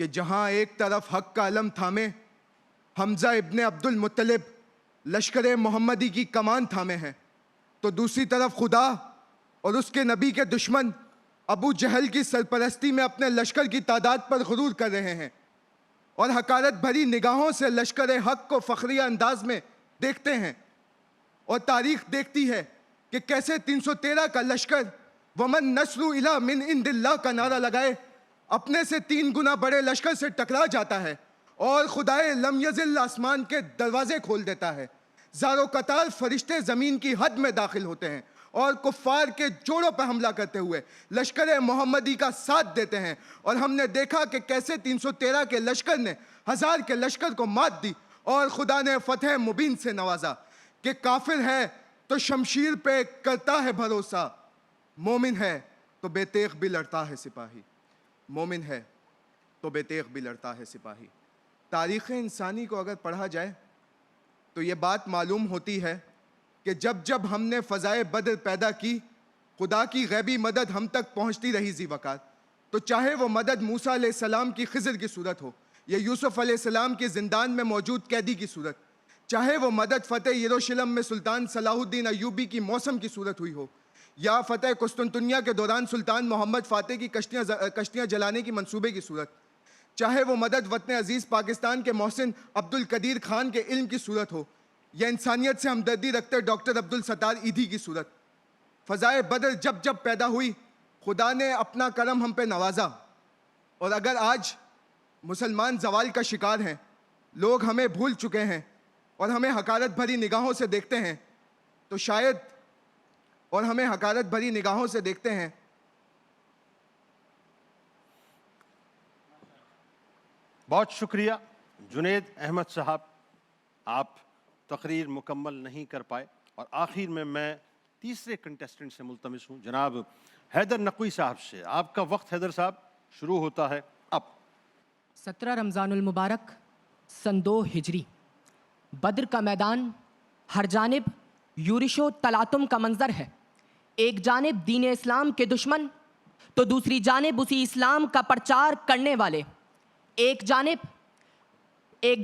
کہ جہاں ایک طرف حق کا علم تھامے حمزہ ابن عبد المطلب لشکر محمدی کی کمان تھامے ہیں، تو دوسری طرف خدا اور اس کے نبی کے دشمن ابو جہل کی سرپرستی میں اپنے لشکر کی تعداد پر غرور کر رہے ہیں اور حقارت بھری نگاہوں سے لشکر حق کو فخریہ انداز میں دیکھتے ہیں. اور تاریخ دیکھتی ہے کہ کیسے 313 کا لشکر ومن نصر الا من عند اللہ کا نعرہ لگائے اپنے سے 3 گنا بڑے لشکر سے ٹکرا جاتا ہے اور خدائے لم یزل آسمان کے دروازے کھول دیتا ہے. زارو قطار فرشتے زمین کی حد میں داخل ہوتے ہیں اور کفار کے جوڑوں پر حملہ کرتے ہوئے لشکر محمدی کا ساتھ دیتے ہیں. اور ہم نے دیکھا کہ کیسے 313 کے لشکر نے 1000 کے لشکر کو مات دی اور خدا نے فتح مبین سے نوازا کہ کافر ہے تو شمشیر پہ کرتا ہے بھروسہ، مومن ہے تو بے تیغ بھی لڑتا ہے سپاہی، مومن ہے تو بے تیغ بھی لڑتا ہے سپاہی. تاریخ انسانی کو اگر پڑھا جائے تو یہ بات معلوم ہوتی ہے کہ جب جب ہم نے فضائے بدر پیدا کی خدا کی غیبی مدد ہم تک پہنچتی رہی ذی وقار. تو چاہے وہ مدد موسیٰ علیہ السلام کی خضر کی صورت ہو یا یوسف علیہ السلام کے زندان میں موجود قیدی کی صورت، چاہے وہ مدد فتح یروشلم میں سلطان صلاح الدین ایوبی کی موسم کی صورت ہوئی ہو یا فتح قسطنطنیہ کے دوران سلطان محمد فاتح کی کشتیاں جلانے کی منصوبے کی صورت، چاہے وہ مدد وطن عزیز پاکستان کے محسن عبد القدیر خان کے علم کی صورت ہو یا انسانیت سے ہمدردی رکھتے ڈاکٹر عبد الستار ایدھی کی صورت. فضائے بدر جب جب پیدا ہوئی خدا نے اپنا کرم ہم پہ نوازا. اور اگر آج مسلمان زوال کا شکار ہیں، لوگ ہمیں بھول چکے ہیں اور ہمیں حقارت بھری نگاہوں سے دیکھتے ہیں تو شاید بہت شکریہ جنید احمد صاحب، آپ تقریر مکمل نہیں کر پائے. اور آخر میں تیسرے کنٹیسٹنٹ سے ملتمس ہوں جناب حیدر نقوی صاحب سے. آپ کا وقت حیدر صاحب شروع ہوتا ہے اب. 17 رمضان المبارک سن 2 ہجری، بدر کا میدان ہر جانب یورش و تلاطم کا منظر ہے. ایک جانب دین اسلام کے دشمن تو دوسری جانب اسی اسلام کا پرچار کرنے والے. ایک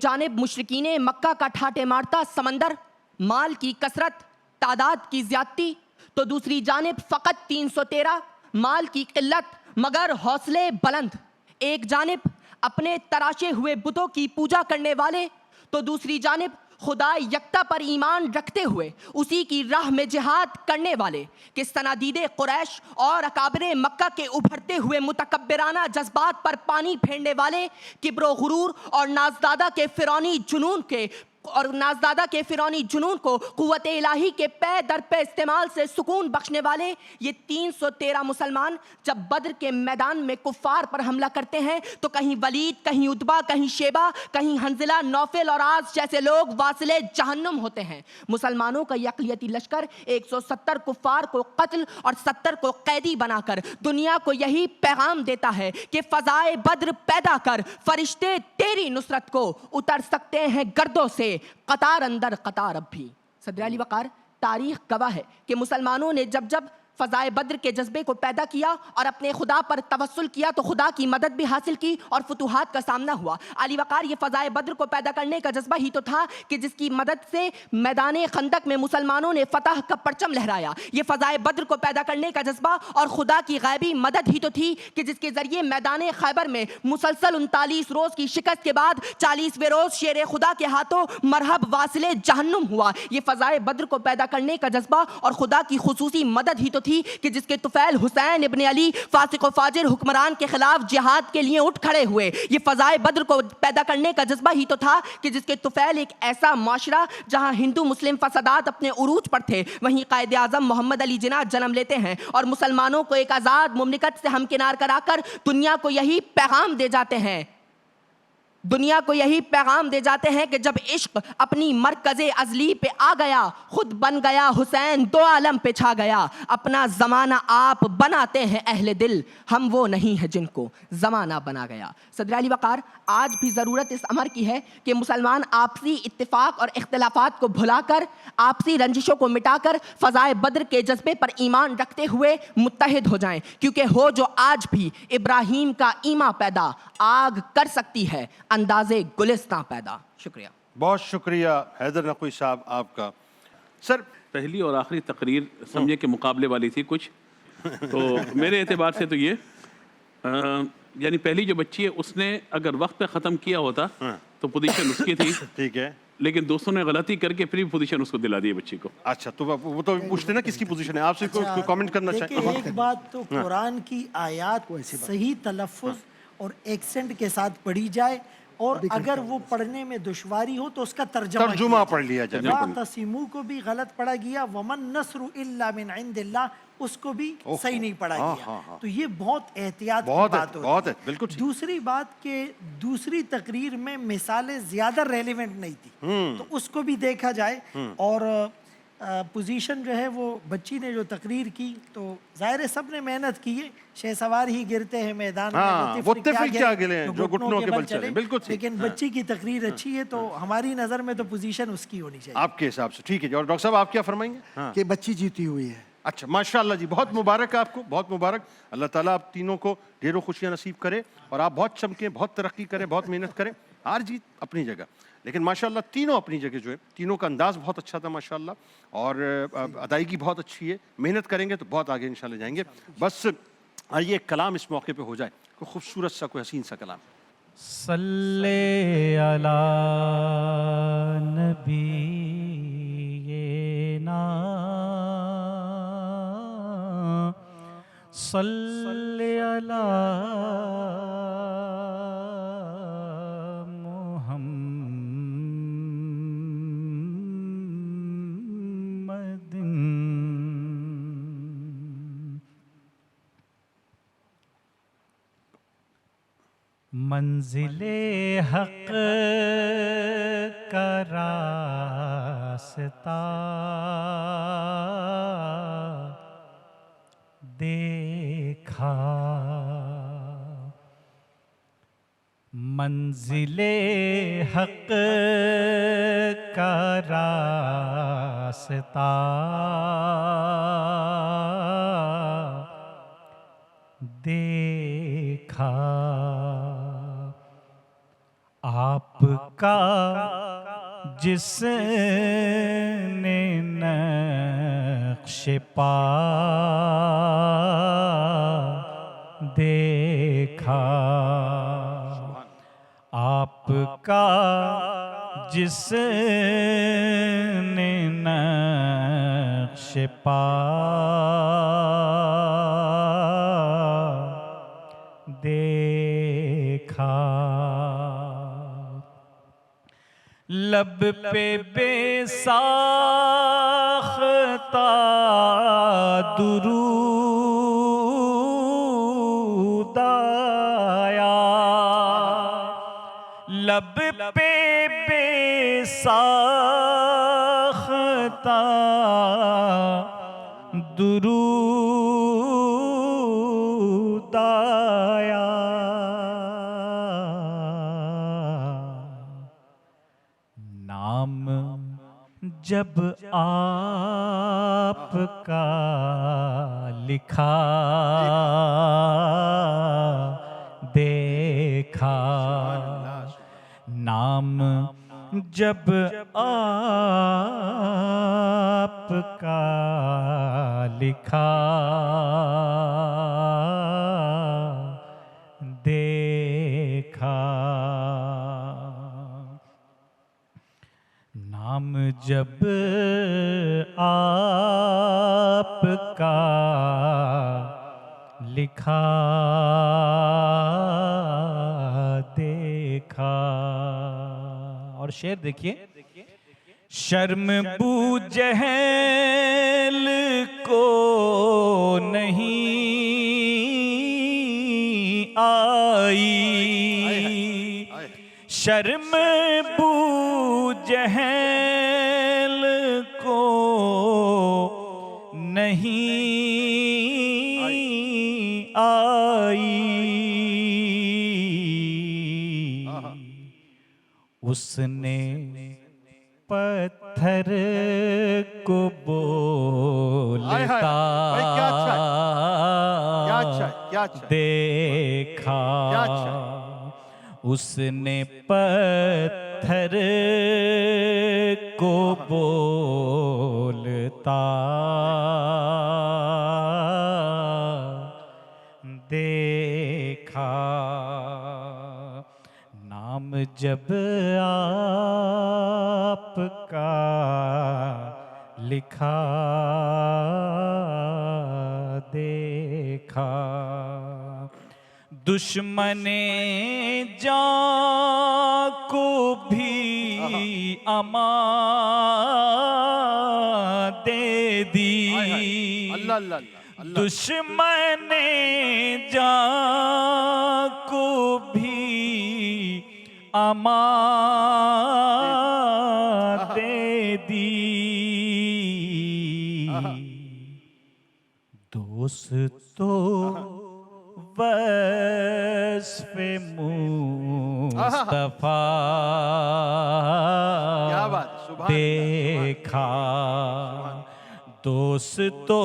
جانب مشرکین مکہ کا ٹھاٹے مارتا سمندر، مال کی کثرت، تعداد کی زیادتی، تو دوسری جانب فقط 313، مال کی قلت مگر حوصلے بلند. ایک جانب اپنے تراشے ہوئے بتوں کی پوجا کرنے والے تو دوسری جانب خدا یکتا پر ایمان رکھتے ہوئے اسی کی راہ میں جہاد کرنے والے. کہ صنادید قریش اور اکابر مکہ کے ابھرتے ہوئے متکبرانہ جذبات پر پانی پھیرنے والے، کبر و غرور اور نازدادہ کے فرعونی جنون کو قوت الہی کے پے در پہ استعمال سے سکون بخشنے والے. یہ 313 مسلمان جب بدر کے میدان میں کفار پر حملہ کرتے ہیں تو کہیں ولید، کہیں عتبہ، کہیں شیبہ، کہیں حنظلہ، نوفل اور آز جیسے لوگ واصلے جہنم ہوتے ہیں. مسلمانوں کا یہ اقلیتی لشکر 170 کفار کو قتل اور 70 کو قیدی بنا کر دنیا کو یہی پیغام دیتا ہے کہ فضائے بدر پیدا کر، فرشتے تیری نصرت کو اتر سکتے ہیں گردوں سے قطار اندر قطار. اب بھی صدر علی وقار، تاریخ گواہ ہے کہ مسلمانوں نے جب جب فضائے بدر کے جذبے کو پیدا کیا اور اپنے خدا پر توسل کیا تو خدا کی مدد بھی حاصل کی اور فتوحات کا سامنا ہوا. علی وقار، یہ فضائے بدر کو پیدا کرنے کا جذبہ ہی تو تھا کہ جس کی مدد سے میدان خندق میں مسلمانوں نے فتح کا پرچم لہرایا. یہ فضائے بدر کو پیدا کرنے کا جذبہ اور خدا کی غیبی مدد ہی تو تھی کہ جس کے ذریعے میدان خیبر میں مسلسل 39 روز کی شکست کے بعد 40ویں روز شیر خدا کے ہاتھوں مرحب واصل جہنم ہوا. یہ فضائے بدر کو پیدا کرنے کا جذبہ اور خدا کی خصوصی مدد ہی تو تھی کہ جس کے طفیل حسین ابن علی فاسق و فاجر حکمران کے خلاف جہاد کے لیے اٹھ کھڑے ہوئے. یہ فضائے بدر کو پیدا کرنے کا جذبہ ہی تو تھا کہ جس کے طفیل ایک ایسا معاشرہ جہاں ہندو مسلم فسادات اپنے عروج پر تھے وہیں قائد اعظم محمد علی جناح جنم لیتے ہیں اور مسلمانوں کو ایک آزاد مملکت سے ہمکنار کرا کر دنیا کو یہی پیغام دے جاتے ہیں: دنیا کو یہی پیغام دے جاتے ہیں کہ جب عشق اپنی مرکز ازلی پہ آ گیا خود بن گیا حسین دو عالم پہ چھا گیا. اپنا زمانہ آپ بناتے ہیں اہل دل, ہم وہ نہیں ہیں جن کو زمانہ بنا گیا. صدر علی وقار, آج بھی ضرورت اس امر کی ہے کہ مسلمان آپسی اتفاق اور اختلافات کو بھلا کر, آپسی رنجشوں کو مٹا کر فضائے بدر کے جذبے پر ایمان رکھتے ہوئے متحد ہو جائیں, کیونکہ ہو جو آج بھی ابراہیم کا ایمان پیدا, آگ کر سکتی ہے اندازے گلستان پیدا. شکریہ. بہت شکریہ حیدر نقوی صاحب آپ کا. سر پہلی اور آخری تقریر سمجھے کہ مقابلے والی تھی کچھ, تو میرے اعتبار سے تو یہ یعنی پہلی جو بچی ہے اس نے اگر وقت پہ ختم کیا ہوتا تو پوزیشن اس کی تھی, ٹھیک ہے, لیکن دوستوں نے غلطی کر کے پھر بھی پوزیشن اس کو دلا دی بچی کو. اچھا تو وہ تو پوچھتے نا کس کی پوزیشن ہے, آپ سے کوئی کامنٹ کرنا دیکھیں چاہیں؟ ایک بات تو قرآن کی آیات صحیح تلفظ اور ایکسنٹ کے ساتھ پڑھی جائے, اور اگر وہ پڑھنے میں دشواری ہو تو اس کا ترجمہ پڑھ لیا جائے. وَاعْتَصِمُوا کو بھی غلط پڑھا گیا, وَمَن نَصْرُ إِلَّا مِنْ عِنْدِ اللَّهِ اس کو بھی صحیح نہیں پڑھا گیا. تو یہ بہت احتیاط کی بات ہوتی ہے. بالکل. دوسری بات کہ دوسری تقریر میں مثالیں زیادہ ریلیونٹ نہیں تھی, تو اس کو بھی دیکھا جائے. اور پوزیشن جو ہے وہ بچی نے جو تقریر کی تو ظاہر ہے سب نے محنت کی ہے, شہ سوار ہی گرتے ہیں میدان میں, وہ طفل کیا گرے ہیں جو گھٹنوں کے بل چلے. بالکل, لیکن بچی کی تقریر اچھی ہے تو ہماری نظر میں تو پوزیشن اس کی ہونی چاہیے آپ کے حساب سے. ٹھیک ہے جی, اور ڈاکٹر صاحب آپ کیا فرمائیں گے؟ کہ بچی جیتی ہوئی ہے. اچھا ماشاءاللہ جی, بہت مبارک آپ کو, بہت مبارک. اللہ تعالیٰ آپ تینوں کو ڈھیروں خوشیاں نصیب کرے اور آپ بہت چمکیں, بہت ترقی کریں, بہت محنت کریں. ہار جیت اپنی جگہ, لیکن ماشاءاللہ تینوں اپنی جگہ جو ہے, تینوں کا انداز بہت اچھا تھا ماشاءاللہ, اور ادائیگی بہت اچھی ہے. محنت کریں گے تو بہت آگے انشاءاللہ جائیں گے. بس آئیے ایک کلام اس موقع پہ ہو جائے, کوئی خوبصورت سا, کوئی حسین سا کلام. صلی علی نبینا صلی علی منزل حق کا راستہ دیکھا, منزل حق کا راستہ دیکھا, آپ کا جس نے نقش پا دیکھا, آپ کا جس نے نقش پا دیکھا, لب پہ بے ساختہ درود آیا, لب پہ بے ساختہ درود آیا, نام جب آپ کا لکھا دیکھا, نام جب آپ کا لکھا دیکھا, نام جب آپ کا لکھا دیکھا. اور شعر دیکھیے, شرم بو جہل کو نہیں آئی, شرم بو جہل کو نہیں آئی، اس نے پتھر کو بولتا دیکھا، اس نے پتھر کو بولتا دیکھا، نام جب آپ کا لکھا دیکھا، دشمن جان کو بھی امان دے دی، دشمن جان کو بھی امان دے دی، دوستو وصف مصطفیٰ دیکھا، دوستو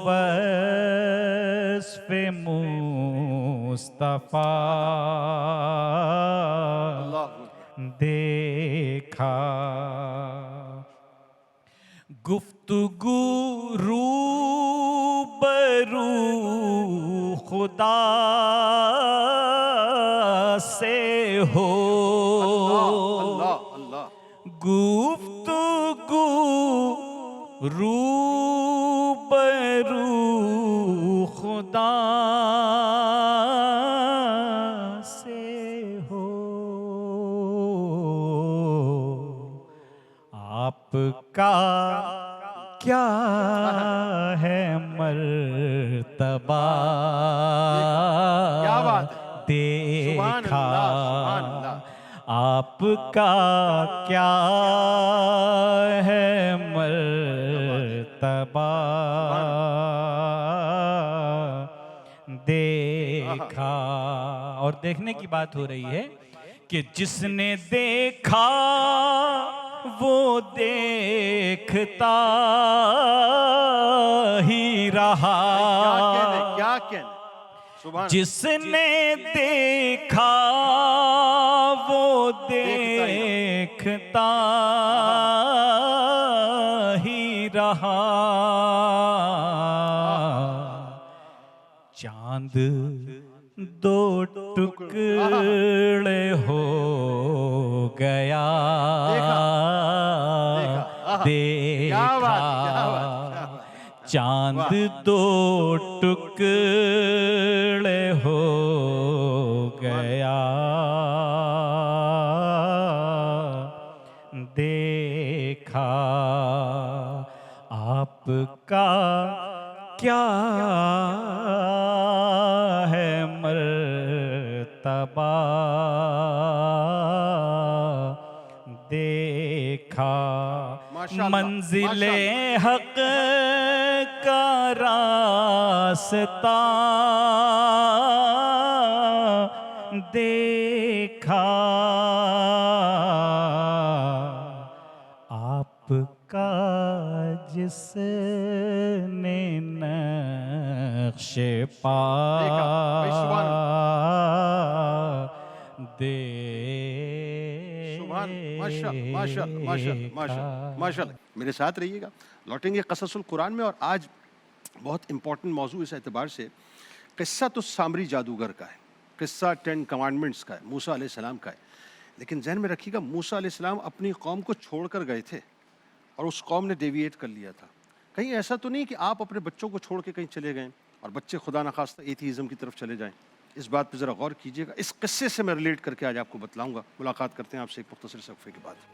وصف مصطفیٰ دیکھا، گفتگو روبرو خدا سے ہو، گفتگو روبرو خدا سے ہو، آپ کا کیا ہے مرتبہ دیکھا، آپ کا کیا ہے مرتبہ دیکھا، اور دیکھنے کی بات ہو رہی ہے کہ جس نے دیکھا وہ دیکھتا ہی رہا، جس نے دیکھا وہ دیکھتا ہی رہا، چاند دو ٹکڑے ہو گیا دیکھا، چاند دو ٹکڑے ہو گیا دیکھا، آپ کا کیا ہے مرتبہ دیکھا، منزل حق کا راستہ دیکھا، آپ کا جس نے نقش پا ماشاءاللہ۔ میرے ساتھ رہیے گا، لوٹیں گے قصص القرآن میں، اور آج بہت امپورٹنٹ موضوع اس اعتبار سے قصہ تو سامری جادوگر کا ہے، قصہ 10 کمانڈمنٹس کا ہے، موسیٰ علیہ السلام کا ہے، لیکن ذہن میں رکھیے گا موسیٰ علیہ السلام اپنی قوم کو چھوڑ کر گئے تھے اور اس قوم نے ڈیویٹ کر لیا تھا۔ کہیں ایسا تو نہیں کہ آپ اپنے بچوں کو چھوڑ کے کہیں چلے گئے اور بچے خدا نخواستہ ایتھیزم کی طرف چلے جائیں؟ اس بات پہ ذرا غور کیجیے گا، اس قصے سے میں ریلیٹ کر کے آج آپ کو بتلاؤں گا۔ ملاقات کرتے ہیں آپ سے ایک مختصر وقفے کے بعد۔